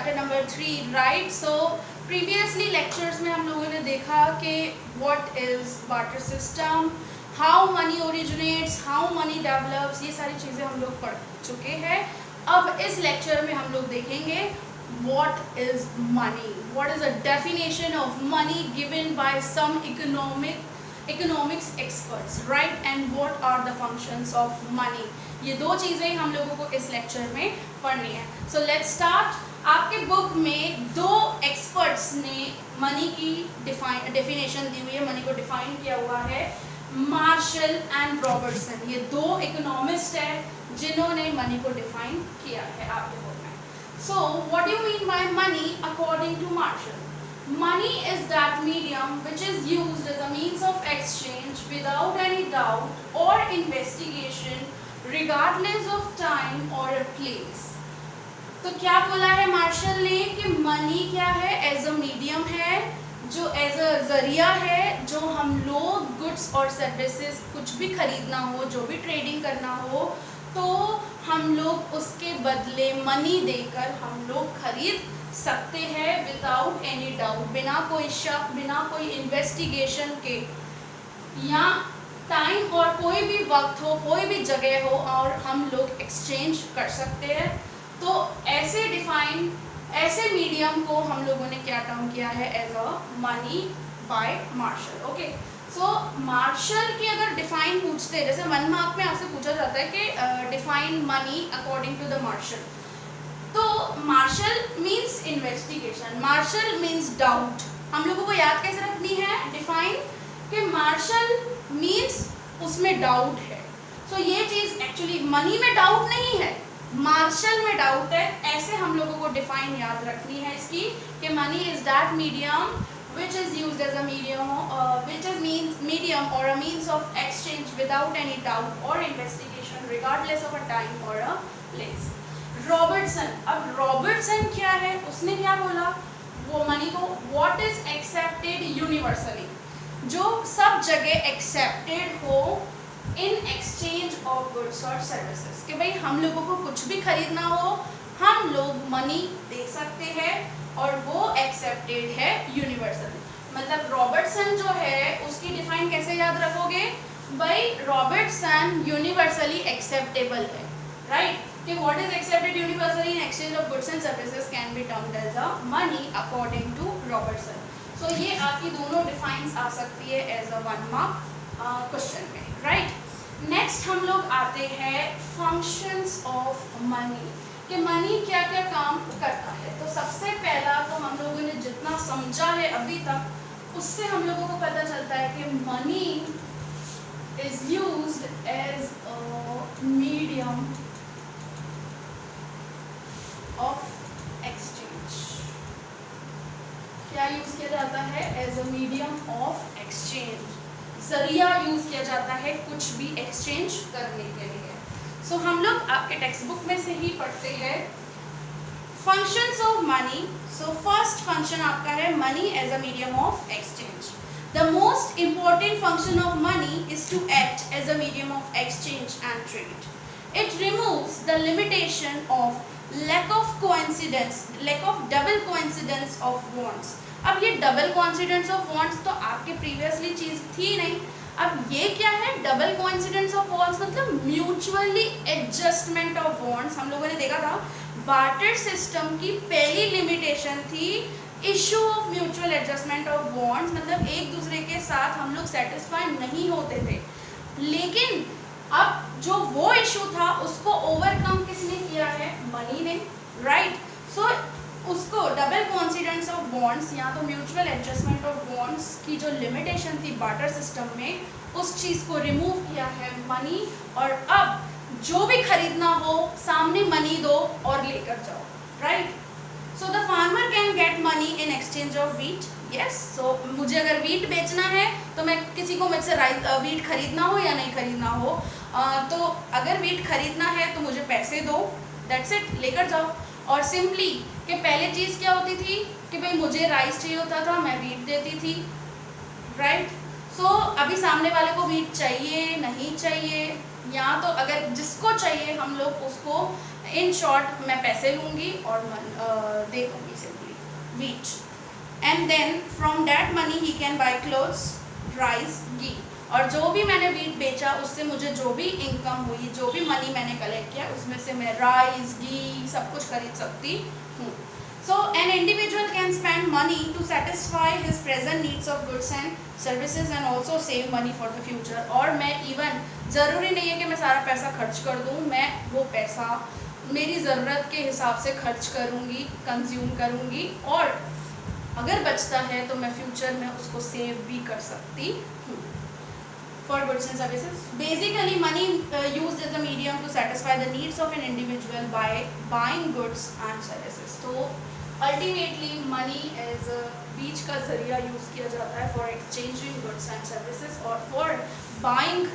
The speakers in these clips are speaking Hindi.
Chapter number 3, right. So previously lectures में हम लोगों ने देखा कि what is barter system, how money originates, how money develops, ये सारी चीज़ें हम लोग पढ़ चुके हैं। अब इस लेक्चर में हम लोग देखेंगे what is money, what is a definition of money given by some economics experts, right, and what are the functions of money। ये दो चीज़ें हम लोगों को इस लेक्चर में पढ़नी है। So let's start. आपके बुक में दो एक्सपर्ट्स ने मनी की डेफिनेशन दी हुई है, मनी को डिफाइन किया हुआ है, मार्शल एंड रॉबर्टसन। ये दो इकोनॉमिस्ट है जिन्होंने मनी को डिफाइन किया है आपके बुक में। So, what do you mean by money according to Marshall? Money is that medium which is used as a means of exchange without any doubt or investigation, regardless of time or a place. तो क्या बोला है मार्शल ने कि मनी क्या है? एज अ मीडियम है, जो एज अ जरिया है, जो हम लोग गुड्स और सर्विसेज कुछ भी खरीदना हो, जो भी ट्रेडिंग करना हो, तो हम लोग उसके बदले मनी देकर हम लोग खरीद सकते हैं विदाउट एनी डाउट, बिना कोई शक, बिना कोई इन्वेस्टिगेशन के, या टाइम और कोई भी वक्त हो, कोई भी जगह हो और हम लोग एक्सचेंज कर सकते हैं। तो ऐसे मीडियम को हम लोगों ने क्या टर्म किया है? As a money by Marshall. Okay, so Marshall की अगर डिफाइन पूछते हैं, जैसे 1 मार्क में आपसे पूछा जाता है कि define money according to the Marshall, तो Marshall means investigation, Marshall means doubt. हम लोगों को याद कैसे रखनी है डिफाइन कि मार्शल मीन्स उसमें डाउट है। सो ये चीज़ एक्चुअली मनी में डाउट नहीं है, मार्शल में डाउट है। ऐसे हम लोगों को डिफाइन याद रखनी है इसकी कि money is that medium which is used as a medium or a means of exchange without any doubt or investigation, regardless of a time or a place। Robertson, अब रॉबर्टसन क्या है? उसने क्या बोला? वो मनी को what is accepted universally, जो सब जगह accepted हो in exchange of goods or services, कि भाई हम लोगों को कुछ भी खरीदना हो, हम लोग मनी दे सकते हैं और वो एक्सेप्टेड है यूनिवर्सल। मतलब रॉबर्टसन जो है उसकी डिफाइन कैसे याद रखोगे? भाई रॉबर्टसन यूनिवर्सली एक्सेप्टेबल है, राइट, कि what is accepted universally in exchange of goods and services can be termed as a money according to Robertson. So ये आपकी दोनों डिफाइंस आ सकती है एज अ 1 मार्क क्वेश्चन में, राइट। नेक्स्ट हम लोग आते हैं फंक्शंस ऑफ मनी, कि मनी क्या क्या काम करता है। तो सबसे पहला तो हम लोगों ने जितना समझा है अभी तक, उससे हम लोगों को पता चलता है कि money is used as a medium of exchange. क्या यूज किया जाता है? As a medium of exchange, जरिया यूज किया जाता है कुछ भी एक्सचेंज करने के लिए। सो हम लोग आपके टेक्स्ट बुक में से ही पढ़ते हैं functions of money. So first function आपका है money as a medium of exchange. The most important function of money is to act as a medium of exchange and trade. It removes the limitation of lack of coincidence, lack of double coincidence of wants. अब ये डबल कोइंसिडेंस ऑफ वॉन्ट्स तो आपके प्रीवियसली चीज़ थी नहीं। अब ये क्या है? डबल कोइंसिडेंस ऑफ वॉन्ट्स मतलब म्यूचुअली एडजस्टमेंट ऑफ वॉन्ट्स। हम लोगों ने देखा था बार्टर सिस्टम की पहली लिमिटेशन थी issue of mutual adjustment of wants, मतलब एक दूसरे के साथ हम लोग सेटिस्फाइड नहीं होते थे। लेकिन अब जो वो इशू था उसको ओवरकम किसने किया है? मनी ने, राइट। सो उसको डबल कोइंसिडेंस ऑफ बॉन्ड्स या तो म्यूचुअल एडजस्टमेंट ऑफ बॉन्ड्स की जो लिमिटेशन थी बार्टर सिस्टम में, उस चीज़ को रिमूव किया है मनी। और अब जो भी खरीदना हो सामने मनी दो और लेकर जाओ, right. So the farmer can get money in exchange of wheat. Yes, so मुझे अगर वीट बेचना है तो मैं किसी को मुझसे वीट खरीदना हो या नहीं खरीदना हो, तो अगर वीट खरीदना है तो मुझे पैसे दो, दैट्स इट, लेकर जाओ। और सिंपली कि पहले चीज़ क्या होती थी कि भाई मुझे राइस चाहिए होता था, मैं वीट देती थी, राइट। सो अभी सामने वाले को वीट चाहिए नहीं चाहिए, या तो अगर जिसको चाहिए हम लोग उसको, इन शॉर्ट मैं पैसे लूँगी और दे दूँगी simply wheat, and then from that money he can buy clothes, rice, ghee. और जो भी मैंने वीट बेचा उससे मुझे जो भी इनकम हुई, जो भी मनी मैंने कलेक्ट किया, उसमें से मैं राइस, घी सब कुछ खरीद सकती हूँ। So an individual can spend money to satisfy his present needs of goods and services and also save money for the future। और मैं इवन ज़रूरी नहीं है कि मैं सारा पैसा खर्च कर दूँ, मैं वो पैसा मेरी ज़रूरत के हिसाब से खर्च करूँगी, कंज्यूम करूँगी, और अगर बचता है तो मैं फ्यूचर में उसको सेव भी कर सकती हूँ। For goods and services, basically money used as a medium to satisfy the needs of an individual by buying goods and services। तो अल्टीमेटली मनी एज बीच का जरिया यूज़ किया जाता है for exchanging goods and services और फॉर बाइंग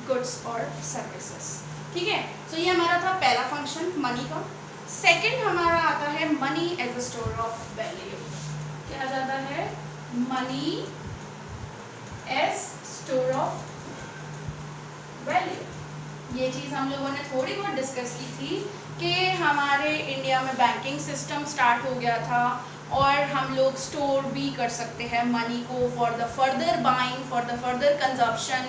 गुड्स और सर्विसेज। ठीक है, तो ये हमारा था पहला फंक्शन मनी का। सेकंड हमारा आता है money as a store of value. क्या आ जाता है? Money as store of value. ये चीज़ हम लोगों ने थोड़ी बहुत डिस्कस की थी कि हमारे इंडिया में बैंकिंग सिस्टम स्टार्ट हो गया था और हम लोग स्टोर भी कर सकते हैं मनी को for the further buying, for the further consumption,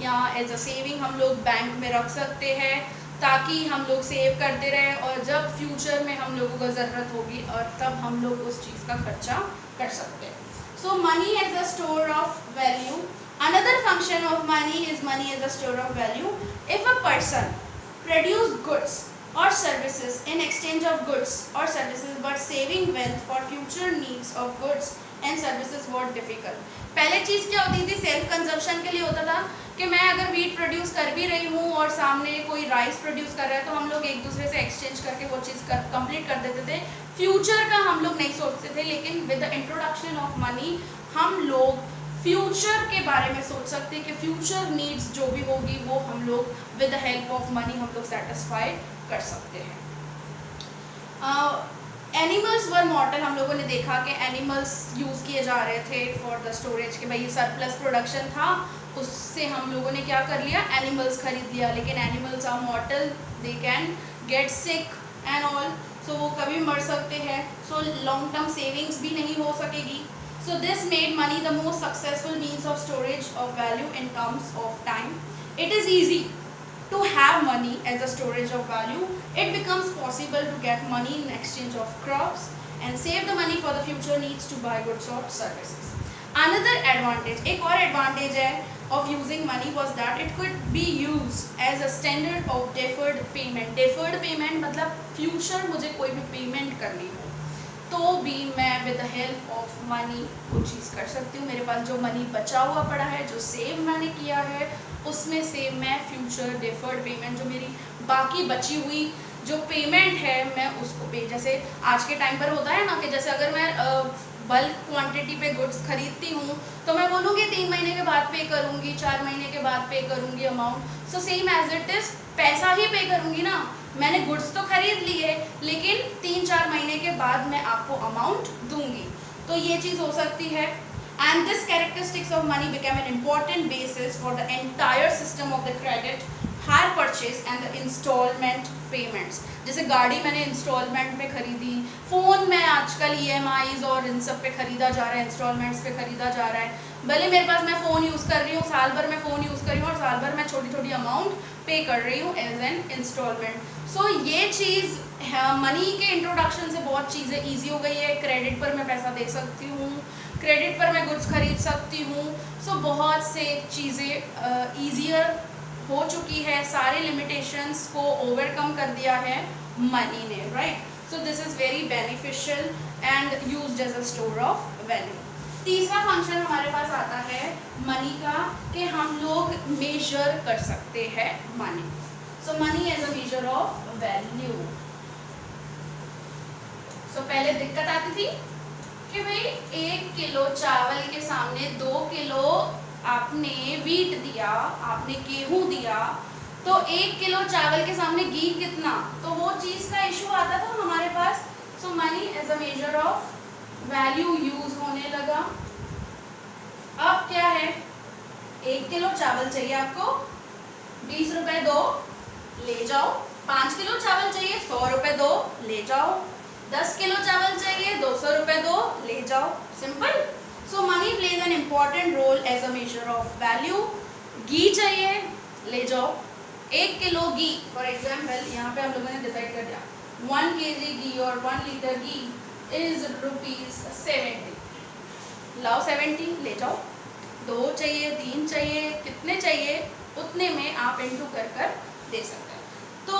या एज अ सेविंग हम लोग बैंक में रख सकते हैं ताकि हम लोग सेव करते रहे और जब फ्यूचर में हम लोगों को ज़रूरत होगी और तब हम लोग उस चीज़ का खर्चा कर सकते हैं। So money as a store of value. Another function of money is money as a store of value. If a person produce goods or services in exchange of goods or services but saving wealth for future needs of goods and services was difficult। पहले चीज़ क्या होती थी? सेल्फ कंजप्शन के लिए होता था कि मैं अगर वीट प्रोड्यूस कर भी रही हूँ और सामने कोई राइस प्रोड्यूस कर रहा है तो हम लोग एक दूसरे से एक्सचेंज करके वो चीज़ कंप्लीट कर देते थे। फ्यूचर का हम लोग नहीं सोचते थे, लेकिन with the introduction of money हम लोग फ्यूचर के बारे में सोच सकते हैं कि फ्यूचर नीड्स जो भी होगी वो हम लोग with the help of money हम लोग सेटिस्फाई कर सकते हैं। Animals were मॉर्टल। हम लोगों ने देखा कि एनिमल्स यूज़ किए जा रहे थे फॉर द स्टोरेज, कि भाई सरप्लस प्रोडक्शन था उससे हम लोगों ने क्या कर लिया? एनिमल्स खरीद लिया। लेकिन animals are mortal, they can get sick and all, so वो कभी मर सकते हैं, सो लॉन्ग टर्म सेविंग्स भी नहीं हो सकेगी। So this made money the most successful means of storage of value in terms of time. It is easy to have money as a storage of value. It becomes possible to get money in exchange of crops and save the money for the future needs to buy goods or services. Another advantage, एक और advantage है of using money was that it could be used as a standard of deferred payment. Deferred payment मतलब future मुझे कोई भी payment करनी हो तो भी मैं with the help of money वो चीज़ कर सकती हूँ। मेरे पास जो मनी बचा हुआ पड़ा है, जो सेव मैंने किया है, उसमें से मैं फ्यूचर डेफर्ड पेमेंट, जो मेरी बाकी बची हुई जो पेमेंट है, मैं उसको पे, जैसे आज के टाइम पर होता है ना कि जैसे अगर मैं बल्क क्वांटिटी पे गुड्स खरीदती हूँ तो मैं बोलूँगी 3 महीने के बाद पे करूँगी, 4 महीने के बाद पे करूँगी amount. So same as it is पैसा ही पे करूँगी ना, मैंने गुड्स तो खरीद लिए लेकिन 3-4 महीने के बाद मैं आपको अमाउंट दूंगी, तो ये चीज़ हो सकती है। And this characteristics of money become an important basis for the entire system of the credit, hire purchase and the instalment payments. जैसे गाड़ी मैंने इंस्टॉलमेंट पे खरीदी, फ़ोन में आजकल EMIs और इन सब पे ख़रीदा जा रहा है, इंस्टॉलमेंट्स पे ख़रीदा जा रहा है। भले मेरे पास मैं फ़ोन यूज़ कर रही हूँ, साल भर मैं फ़ोन यूज़ कर रही हूँ और साल भर मैं छोटी छोटी अमाउंट पे कर रही हूँ एज एन इंस्टॉलमेंट। सो ये चीज़ मनी के इंट्रोडक्शन से बहुत चीज़ें ईजी हो गई है। क्रेडिट पर मैं पैसा दे सकती हूँ, क्रेडिट पर मैं गुड्स खरीद सकती हूँ। सो बहुत से चीज़ें ईजियर हो चुकी है, सारे लिमिटेशंस को ओवरकम कर दिया है मनी ने, right. So this is very beneficial and used as a store of value. तीसरा फंक्शन हमारे पास आता है मनी का कि हम लोग मेजर कर सकते हैं money. So money as a measure of value. So पहले दिक्कत आती थी कि भाई 1 किलो चावल के सामने 2 किलो आपने वीट दिया, आपने गेहूं दिया, तो 1 किलो चावल के सामने घी कितना, तो वो चीज़ का इशू आता था हमारे पास। So money as a measure of value use होने लगा। अब क्या है, 1 किलो चावल चाहिए आपको, 20 रुपए दो, ले जाओ। 5 किलो चावल चाहिए, 100 रुपए दो, ले जाओ। 10 किलो चावल चाहिए, 200 रुपए दो, ले जाओ। Simple. So money plays an important role as a measure of value. घी चाहिए, ले जाओ। 1 किलो घी, फॉर एग्जाम्पल यहाँ पे हम लोगों ने डिसाइड कर दिया 1 kg घी और 1 लीटर घी इज ₹70। लाओ 70, ले जाओ। 2 चाहिए, 3 चाहिए, कितने चाहिए उतने में आप इंटू कर कर दे सकते हैं। तो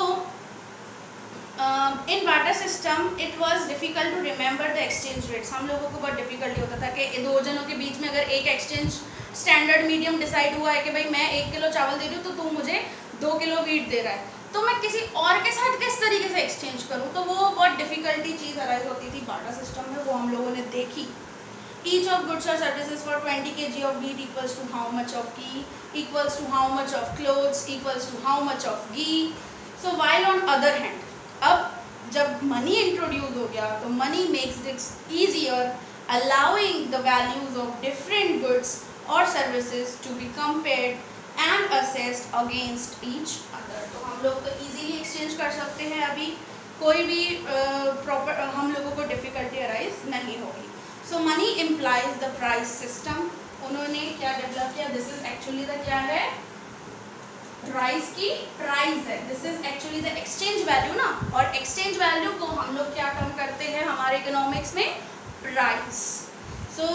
in barter system it was difficult to remember the exchange rates. हम लोगों को बहुत डिफिकल्टी होता था कि दो जनों के बीच में अगर एक एक्सचेंज स्टैंडर्ड मीडियम डिसाइड हुआ है कि भाई मैं 1 किलो चावल दे रही हूँ तो तू मुझे 2 किलो वीट दे रहा है, तो मैं किसी और के साथ किस तरीके से एक्सचेंज करूँ, तो वो बहुत डिफिकल्टी चीज़ अराइज होती थी बार्टर सिस्टम में, वो हम लोगों ने देखी। Each of goods or services for 20 kg of wheat equals to how much of ghee, equals to how much of clothes, equals to how much of ghee. So while on other hand, अब जब मनी इंट्रोड्यूस हो गया तो money makes this easier, allowing the values of different goods or services to be compared and assessed against each other. तो हम लोग तो easily exchange कर सकते हैं, अभी कोई भी प्रॉपर हम लोगों को डिफिकल्टी अराइज नहीं होगी। So money implies the price system. उन्होंने क्या डेवलप किया, दिस इज एक्चुअली द क्या है, राइस की प्राइस है, this is actually the exchange value ना, और एक्सचेंज वैल्यू को हम लोग क्या टर्म करते हैं हमारे इकोनॉमिक्स में, प्राइस। सो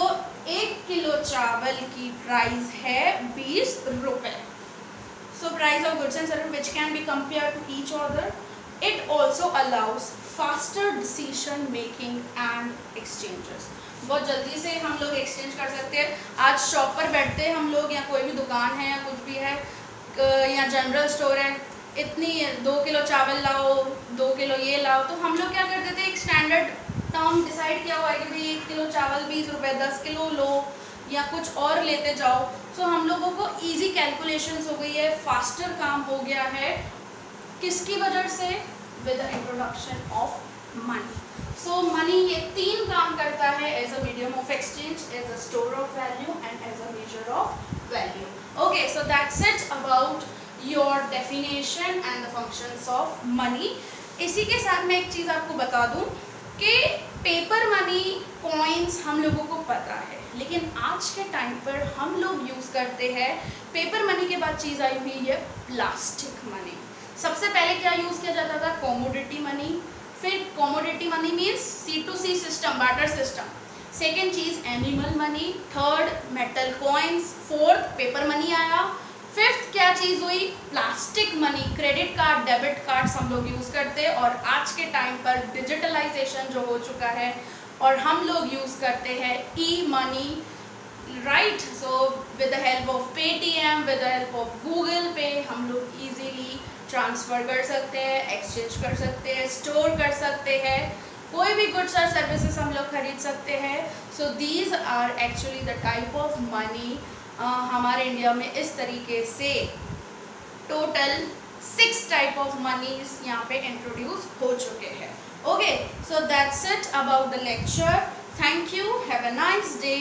1 किलो चावल की प्राइस है 20 रुपए। So price of goods and service which can be compare to each other. It also allows faster decision making and exchanges. बहुत जल्दी से हम लोग एक्सचेंज कर सकते हैं। आज शॉप पर बैठते हैं हम लोग, या कोई भी दुकान है या कुछ भी है या जनरल स्टोर है, इतनी 2 किलो चावल लाओ, 2 किलो ये लाओ, तो हम लोग क्या करते थे, एक स्टैंडर्ड टर्म डिसाइड किया हुआ है कि भाई 1 किलो चावल 20 रुपये, 10 किलो लो या कुछ और लेते जाओ। सो हम लोगों को ईजी कैलकुलेशंस हो गई है, फास्टर काम हो गया है, किसकी वजह से, with the introduction of money. So money ये 3 काम करता है, as a medium of exchange, as a store of value and as a measure of value. Okay, so that's it about your definition and the functions of money. इसी के साथ मैं एक चीज़ आपको बता दूं कि पेपर मनी, कॉइन्स हम लोगों को पता है, लेकिन आज के टाइम पर हम लोग यूज़ करते हैं, पेपर मनी के बाद चीज़ आई हुई है प्लास्टिक मनी। सबसे पहले क्या यूज़ किया जाता था, कमोडिटी मनी। फिर commodity money means C2C system, barter system. Second चीज़ animal money. Third metal coins. Fourth paper money आया। फिफ्थ क्या चीज़ हुई, plastic money. Credit card, debit cards हम लोग यूज़ करते हैं, और आज के टाइम पर डिजिटलाइजेशन जो हो चुका है और हम लोग यूज़ करते हैं e money, right. So with the help of Paytm, with the help of Google Pay हम लोग ईजीली ट्रांसफ़र कर सकते हैं, एक्सचेंज कर सकते हैं, स्टोर कर सकते हैं, कोई भी गुड्स और सर्विसेज हम लोग खरीद सकते हैं। So these are actually the type of money. हमारे इंडिया में इस तरीके से टोटल 6 टाइप ऑफ मनीज यहाँ पे इंट्रोड्यूस हो चुके हैं। Okay, so that's it about the lecture. Thank you, have a nice day.